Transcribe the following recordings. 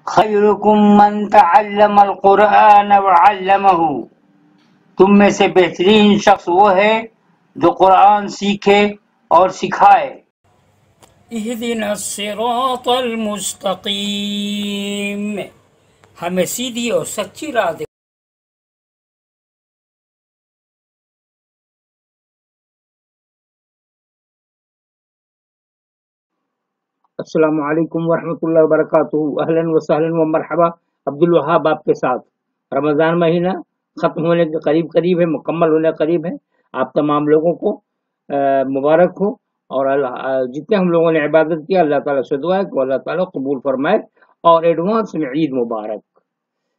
خیرکم من تعلم القرآن وعلمہ، تم میں سے بہترین شخص وہ ہے جو قرآن سیکھے اور سکھائے۔ اہدنا الصراط المستقیم، ہمیں سیدھی اور سچی راہ دے۔ السلام علیکم ورحمۃ اللہ وبرکاتہ، اہلاً و سہلاً و مرحبا۔ عبدالوہاب آپ کے ساتھ۔ رمضان مہینہ ختم ہونے کے قریب ہے، مکمل ہونے کے قریب ہے۔ آپ تمام لوگوں کو مبارک ہو، اور جتنے ہم لوگوں نے عبادت کیا اللہ تعالیٰ سے دعا ہے کہ اللہ تعالیٰ قبول فرمائے، اور ایڈوانس میں عید مبارک۔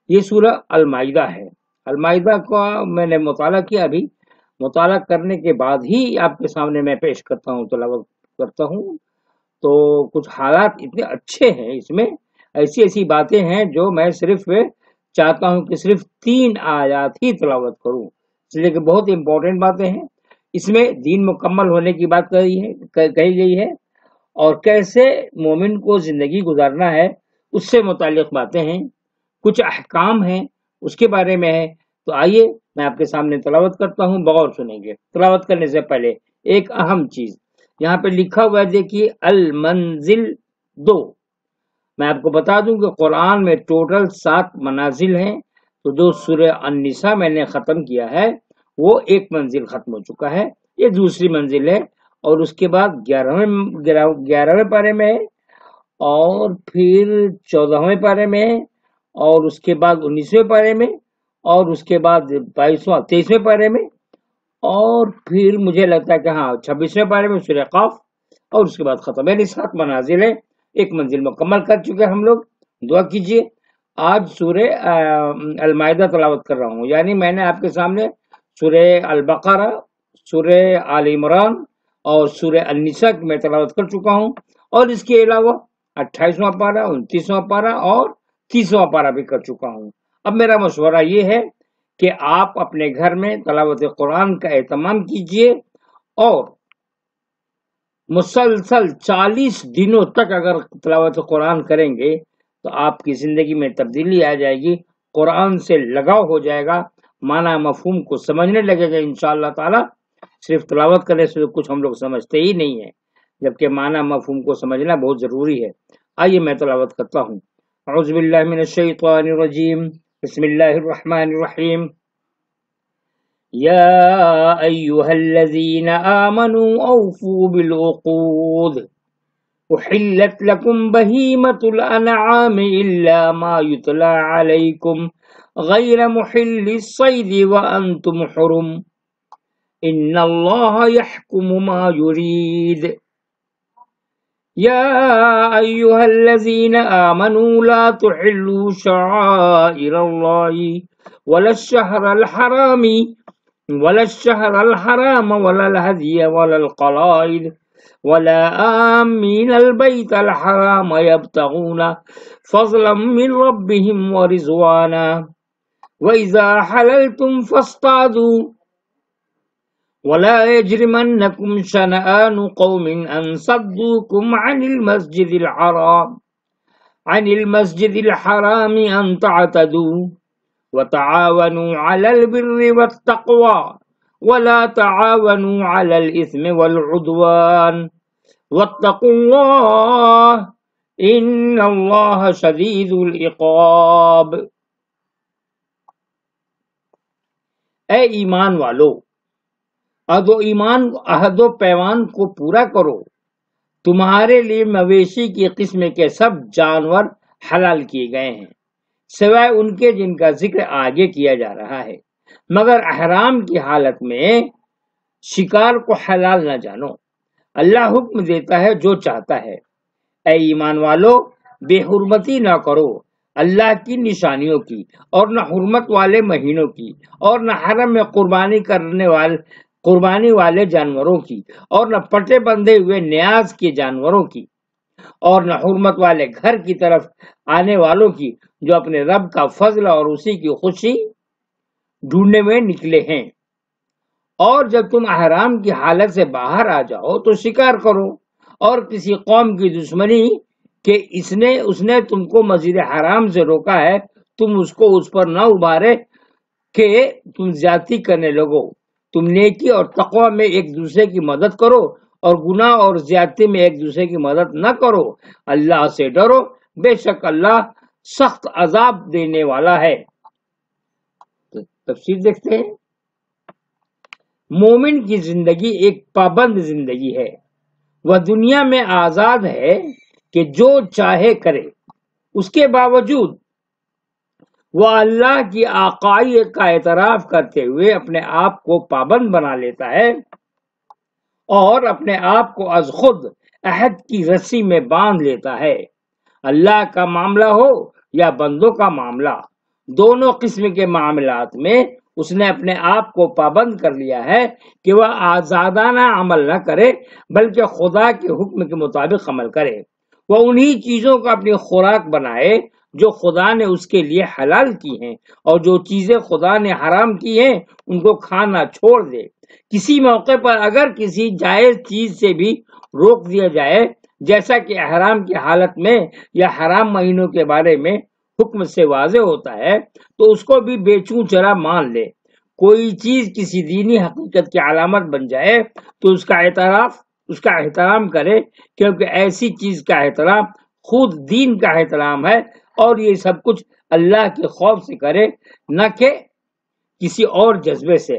یہ سورہ المائدہ ہے۔ المائدہ کا میں نے مطالعہ کیا، ابھی مطالعہ کرنے کے بعد ہی آپ کے سامنے میں پیش کرتا ہوں، تلاوت کرتا ہوں۔ تو کچھ حالات اتنے اچھے ہیں اس میں، ایسی باتیں ہیں جو میں صرف چاہتا ہوں کہ صرف 3 آیات ہی تلاوت کروں، اس لیے کہ بہت امپورٹنٹ باتیں ہیں اس میں۔ دین مکمل ہونے کی بات کہی گئی ہے، اور کیسے مومن کو زندگی گزارنا ہے اس سے متعلق باتیں ہیں، کچھ احکام ہیں اس کے بارے میں ہے۔ تو آئیے میں آپ کے سامنے تلاوت کرتا ہوں، بغور سنیں گے۔ تلاوت کرنے سے پہلے ایک اہم چیز یہاں پہ لکھا ہوا ہے، دیکھیے المنزل 2۔ میں آپ کو بتا دوں کہ قرآن میں ٹوٹل 7 منازل ہیں، تو جو سورہ النساء میں نے ختم کیا ہے وہ ایک منزل ختم ہو چکا ہے، یہ دوسری منزل ہے، اور اس کے بعد 11ویں پارے میں ہے، اور پھر 14ویں پارے میں ہے، اور اس کے بعد 19ویں پارے میں، اور اس کے بعد 23ویں پارے میں، اور پھر مجھے لگتا ہے کہ 26ویں پارے میں سورہ قاف، اور اس کے بعد ختم۔ یعنی 7 منازل ہیں، ایک منزل مکمل کر چکے ہم لوگ۔ دعا کیجئے۔ آج سورہ المائدہ تلاوت کر رہا ہوں، یعنی میں نے آپ کے سامنے سورہ البقرہ، سورہ آل عمران اور سورہ النساء میں تلاوت کر چکا ہوں، اور اس کے علاوہ 28واں پارہ، 29واں پارہ اور 30واں پارہ بھی کر چکا ہوں۔ اب میرا مشورہ یہ ہے کہ آپ اپنے گھر میں تلاوت قرآن کا اہتمام کیجئے، اور مسلسل 40 دنوں تک اگر تلاوت قرآن کریں گے تو آپ کی زندگی میں تبدیلی آ جائے گی، قرآن سے لگاؤ ہو جائے گا، معنی مفہوم کو سمجھنے لگے گا انشاءاللہ تعالی۔ صرف تلاوت کرنے سے کچھ ہم لوگ سمجھتے ہی نہیں ہیں، جبکہ معنی مفہوم کو سمجھنا بہت ضروری ہے۔ آئیے میں تلاوت کرتا ہوں۔ اعوذ باللہ من الشیطان الرجیم، بسم اللہ الرحمن الرحیم۔ یا ایہا الذین آمنوا اوفوا بالعقود، احلت لکم بہیمۃ الانعام الا ما یتلی علیکم غیر محل الصید وانتم حرم، ان اللہ یحکم ما یرید۔ یا ایہا الذین آمنوا لا تحلوا شعائر اللہ ولا الشہر الحرام ولا الہدی ولا القلائد ولا آمین البیت الحرام یبتغون فضلا من ربهم ورضوانا وَإِذَا حَلَلْتُمْ فَاصْطَادُوا وَلَا يَجْرِمَنَّكُمْ شَنَآنُ قَوْمٍ أَن صَدُّوكُمْ عَنِ الْمَسْجِدِ الْحَرَامِ أَن تَعْتَدُوا وَتَعَاوَنُوا عَلَى الْبِرِّ وَالتَّقْوَى وَلَا تَعَاوَنُوا عَلَى الْإِثْمِ وَالْعُدْوَانِ وَاتَّقُوا اللَّهَ إِنَّ اللَّهَ شَدِيدُ الْعِقَابِ۔ اے ایمان والو، عہد و پیمان کو پورا کرو۔ تمہارے لیے مویشی کی قسم کے سب جانور حلال کیے گئے ہیں، سوائے ان کے جن کا ذکر آگے کیا جا رہا ہے، مگر احرام کی حالت میں شکار کو حلال نہ جانو۔ اللہ حکم دیتا ہے جو چاہتا ہے۔ اے ایمان والو، بے حرمتی نہ کرو اللہ کی نشانیوں کی، اور نہ حرمت والے مہینوں کی، اور نہ حرم میں قربانی والے جانوروں کی، اور نہ پٹے بندھے ہوئے نیاز کے جانوروں کی، اور نہ حرمت والے گھر کی طرف آنے والوں کی جو اپنے رب کا فضل اور اسی کی خوشی ڈھونڈنے میں نکلے ہیں۔ اور جب تم احرام کی حالت سے باہر آ جاؤ تو شکار کرو، اور کسی قوم کی دشمنی کہ اس نے تم کو مسجد حرام سے روکا ہے، تم اس کو اس پر نہ ابھارے کہ تم زیادتی کرنے لگو۔ تم نیکی اور تقوی میں ایک دوسرے کی مدد کرو اور گناہ اور زیادتی میں ایک دوسرے کی مدد نہ کرو۔ اللہ سے ڈرو، بے شک اللہ سخت عذاب دینے والا ہے۔ تفسیر دیکھتے ہیں۔ مومن کی زندگی ایک پابند زندگی ہے، وہ دنیا میں آزاد ہے کہ جو چاہے کرے، اس کے باوجود وہ اللہ کی آقائیت کا اعتراف کرتے ہوئے اپنے آپ کو پابند بنا لیتا ہے اور اپنے آپ کو از خود عہد کی رسی میں باندھ لیتا ہے۔ اللہ کا معاملہ ہو یا بندوں کا معاملہ، دونوں قسم کے معاملات میں اس نے اپنے آپ کو پابند کر لیا ہے کہ وہ آزادانہ عمل نہ کرے بلکہ خدا کے حکم کے مطابق عمل کرے۔ وہ انہی چیزوں کو اپنی خوراک بنائے جو خدا نے اس کے لیے حلال کی ہیں، اور جو چیزیں خدا نے حرام کی ہیں ان کو کھانا چھوڑ دے۔ کسی موقع پر اگر کسی جائز چیز سے بھی روک دیا جائے، جیسا کہ احرام کی حالت میں یا حرام مہینوں کے بارے میں حکم سے واضح ہوتا ہے، تو اس کو بھی بے چوں چرا مان لے۔ کوئی چیز کسی دینی حقیقت کی علامت بن جائے تو اس کا احترام کرے، کیونکہ ایسی چیز کا احترام خود دین کا احترام ہے، اور یہ سب کچھ اللہ کے خوف سے کرے، نہ کہ کسی اور جذبے سے۔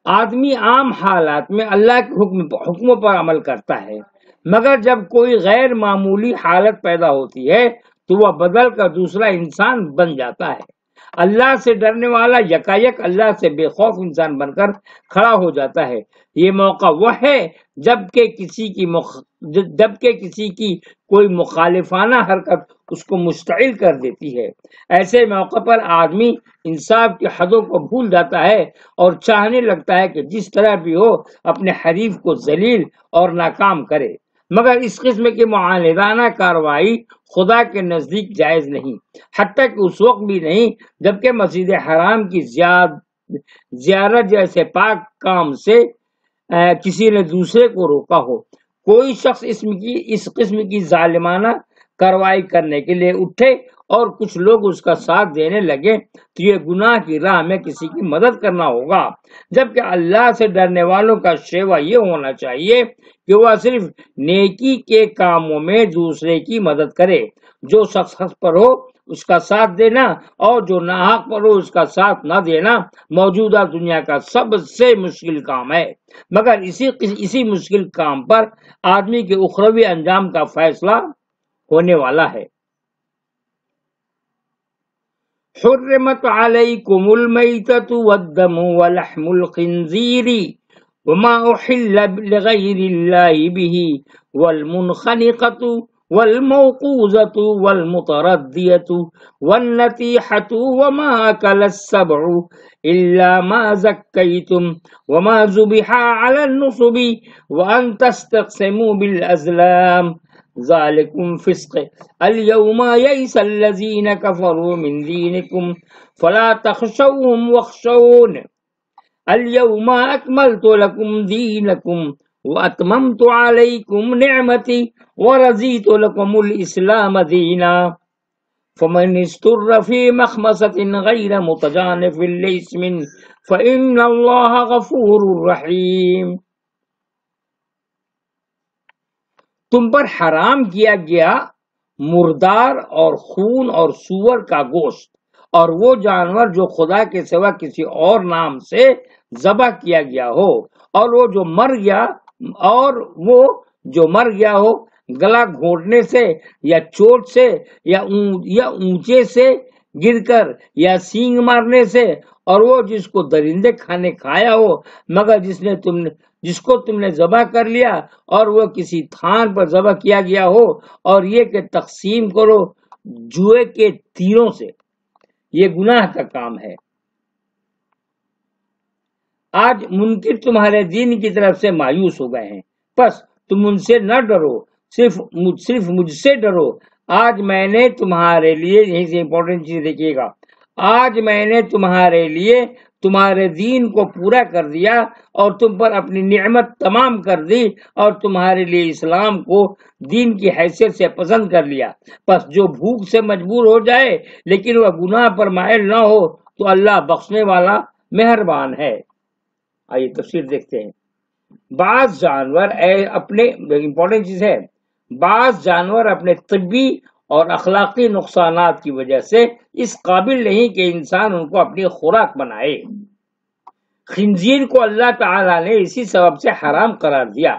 آدمی عام حالات میں اللہ کے حکموں پر عمل کرتا ہے، مگر جب کوئی غیر معمولی حالت پیدا ہوتی ہے تو وہ بدل کر دوسرا انسان بن جاتا ہے۔ اللہ سے ڈرنے والا یکایک اللہ سے بے خوف انسان بن کر کھڑا ہو جاتا ہے۔ یہ موقع وہ ہے جبکہ کسی کی کوئی مخالفانہ حرکت اس کو مشتعل کر دیتی ہے۔ ایسے موقع پر آدمی انصاف کی حدوں کو بھول جاتا ہے اور چاہنے لگتا ہے کہ جس طرح بھی ہو اپنے حریف کو ذلیل اور ناکام کرے، مگر اس قسم کی معاندانہ کارروائی خدا کے نزدیک جائز نہیں، حتیٰ کہ اس وقت بھی نہیں جبکہ مسجد حرام کی زیارت جیسے پاک کام سے کسی نے دوسرے کو روکا ہو۔ کوئی شخص اس قسم کی ظالمانہ کارروائی کرنے کے لیے اٹھے اور کچھ لوگ اس کا ساتھ دینے لگے تو یہ گناہ کی راہ میں کسی کی مدد کرنا ہوگا، جبکہ اللہ سے ڈرنے والوں کا شیوا یہ ہونا چاہیے کہ وہ صرف نیکی کے کاموں میں دوسرے کی مدد کرے۔ جو شخص حق پر ہو اس کا ساتھ دینا اور جو ناحق پر ہو اس کا ساتھ نہ دینا موجودہ دنیا کا سب سے مشکل کام ہے، مگر اسی مشکل کام پر آدمی کے اخروی انجام کا فیصلہ ہونے والا ہے۔ حرمت علیکم المیتۃ والدم ولحم الخنزیر وما احل لغیر اللہ بہ والمنخنقۃ والموقوذۃ والمتردیۃ والنطیحۃ وما اکل السبع الا ما زکیتم وما ذبح علی النصب وان تستقسموا بالازلام ذالکم فسق اليوم یئس الذین کفروا من دینکم فلا تخشوهم واخشون اليوم اکملت لکم دینکم واتممت علیکم نعمتی ورضیت لکم الاسلام دینا فمن اضطر فی مخمصۃ غیر متجانف لإثم فإن اللہ غفور رحیم۔ تم پر حرام کیا گیا مردار اور خون اور سور کا گوشت اور وہ جانور جو خدا کے سوا کسی اور نام سے ذبح کیا گیا ہو، اور وہ جو مر گیا ہو گلا گھونٹنے سے یا چوٹ سے یا اونچے سے گر کر یا سینگ مارنے سے، اور وہ جس کو درندے کھانے کھایا ہو مگر جس کو تم نے ذبح کر لیا اور وہ کسی تھان پر ذبح کیا گیا ہو، اور یہ کہ تقسیم کرو جوئے کے تیروں سے، یہ گناہ کا کام ہے۔ آج منکر تمہارے دین کی طرف سے مایوس ہو گئے ہیں، پس تم ان سے نہ ڈرو، صرف مجھ سے ڈرو۔ آج میں نے تمہارے لیے، یہیں سے امپورٹنٹ چیز دیکھیے گا، آج میں نے تمہارے لیے تمہارے دین کو پورا کر دیا اور تم پر اپنی نعمت تمام کر دی اور تمہارے لیے اسلام کو دین کی حیثیت سے پسند کر لیا. پس جو بھوک سے مجبور ہو جائے لیکن وہ گناہ پر مائل نہ ہو تو اللہ بخشنے والا مہربان ہے. آئیے تفسیر دیکھتے ہیں. بعض جانور اپنے امپورٹنٹ چیز ہے، بعض جانور اپنے طبی اور اخلاقی نقصانات کی وجہ سے اس قابل نہیں کہ انسان ان کو اپنی خوراک بنائے. خنزیر کو اللہ تعالیٰ نے اسی سبب سے حرام قرار دیا.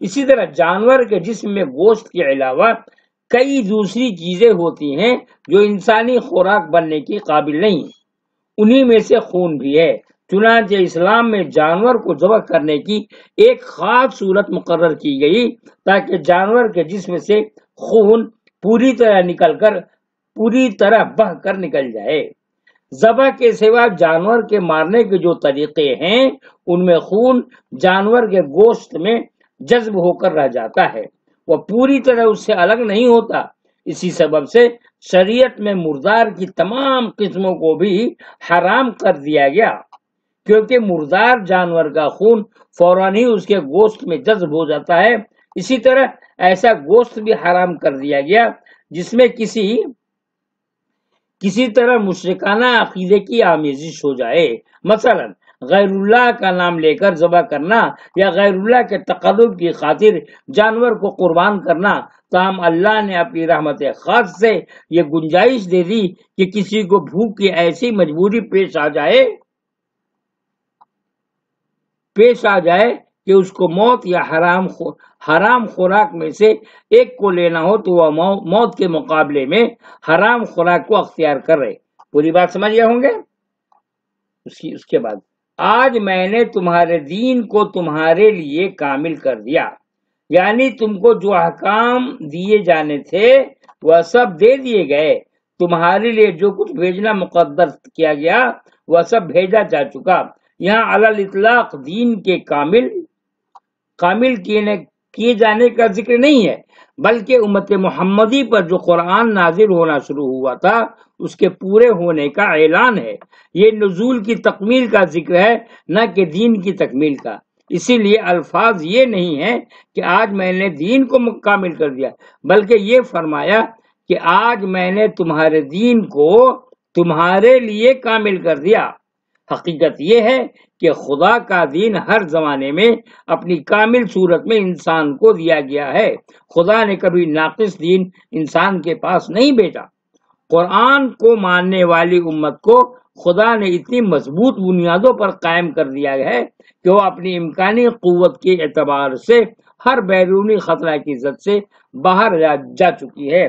اسی طرح جانور کے جسم میں گوشت کے علاوہ کئی دوسری چیزیں ہوتی ہیں جو انسانی خوراک بننے کی قابل نہیں، انہی میں سے خون بھی ہے. چنانچہ اسلام میں جانور کو ذبح کرنے کی ایک خاص صورت مقرر کی گئی تاکہ جانور کے جسم سے خون پوری طرح بہہ کر نکل جائے. ذبح کے سوا جانور کے مارنے کے جو طریقے ہیں ان میں خون جانور کے گوشت میں جذب ہو کر رہ جاتا ہے، وہ پوری طرح اس سے الگ نہیں ہوتا. اسی سبب سے شریعت میں مردار کی تمام قسموں کو بھی حرام کر دیا گیا، کیونکہ مردار جانور کا خون فوراً ہی اس کے گوشت میں جذب ہو جاتا ہے. اسی طرح ایسا گوشت بھی حرام کر دیا گیا جس میں کسی طرح مشرکانہ عقیدے کی آمیزش ہو جائے. مثلا غیر اللہ کا نام لے کر ذبح کرنا یا غیر اللہ کے تقرب کی خاطر جانور کو قربان کرنا. تاہم اللہ نے اپنی رحمت خاص سے یہ گنجائش دے دی کہ کسی کو بھوک کی ایسی مجبوری پیش آ جائے کہ اس کو موت یا حرام خوراک میں سے ایک کو لینا ہو تو وہ موت کے مقابلے میں حرام خوراک کو اختیار کر رہے. پوری بات سمجھ گئے ہوں گے. اس کے بعد آج میں نے تمہارے دین کو تمہارے لیے کامل کر دیا، یعنی تم کو جو احکام دیے جانے تھے وہ سب دے دیے گئے. تمہارے لیے جو کچھ بھیجنا مقدر کیا گیا وہ سب بھیجا جا چکا. یہاں علی الاطلاق دین کے کامل کیے جانے کا ذکر نہیں ہے، بلکہ امت محمدی پر جو قرآن نازل ہونا شروع ہوا تھا اس کے پورے ہونے کا اعلان ہے. یہ نزول کی تکمیل کا ذکر ہے نہ کہ دین کی تکمیل کا. اسی لیے الفاظ یہ نہیں ہے کہ آج میں نے دین کو کامل کر دیا، بلکہ یہ فرمایا کہ آج میں نے تمہارے دین کو تمہارے لیے کامل کر دیا. حقیقت یہ ہے کہ خدا کا دین ہر زمانے میں اپنی کامل صورت میں انسان کو دیا گیا ہے. خدا نے کبھی ناقص دین انسان کے پاس نہیں بھیجا. قرآن کو ماننے والی امت کو خدا نے اتنی مضبوط بنیادوں پر قائم کر دیا ہے کہ وہ اپنی امکانی قوت کے اعتبار سے ہر بیرونی خطرہ کی زد سے باہر جا چکی ہے.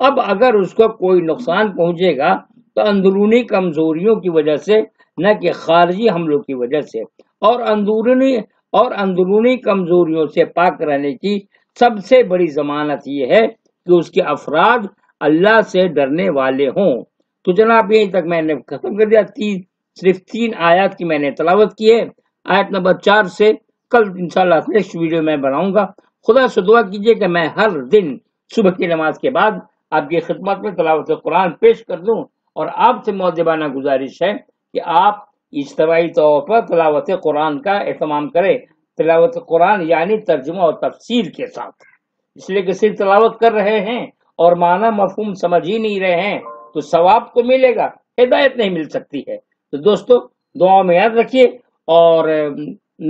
اب اگر اس کو کوئی نقصان پہنچے گا تو اندرونی کمزوریوں کی وجہ سے نہ کہ خارجی حملوں کی وجہ سے. اور اندرونی کمزوریوں سے پاک رہنے کی سب سے بڑی ضمانت یہ ہے کہ اس کے افراد اللہ سے ڈرنے والے ہوں. تو جناب یہیں تک میں نے ختم کر دیا. صرف 3 آیات کی میں نے تلاوت کی ہے. آیت نمبر 4 سے کل انشاءاللہ نیکسٹ ویڈیو میں بناؤں گا. خدا سے دعا کیجیے کہ میں ہر دن صبح کی نماز کے بعد آپ کی خدمت میں تلاوت قرآن پیش کر دوں، اور آپ سے مؤدبانہ گزارش ہے کہ آپ اجتماعی طور پر تلاوت قرآن کا اہتمام کریں. تلاوت قرآن یعنی ترجمہ اور تفسیر کے ساتھ، اس لیے کہ صرف تلاوت کر رہے ہیں اور معنی مفہوم سمجھ ہی نہیں رہے ہیں تو ثواب تو ملے گا، ہدایت نہیں مل سکتی ہے. تو دوستو دعاؤں میں یاد رکھیے. اور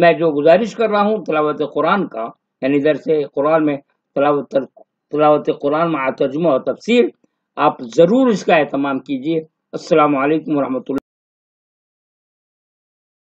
میں جو گزارش کر رہا ہوں تلاوت قرآن کا یعنی درس قرآن میں تلاوت قرآن مع ترجمہ اور تفسیر، آپ ضرور اس کا اہتمام کیجیے. السلام علیکم ورحمۃ اللہ.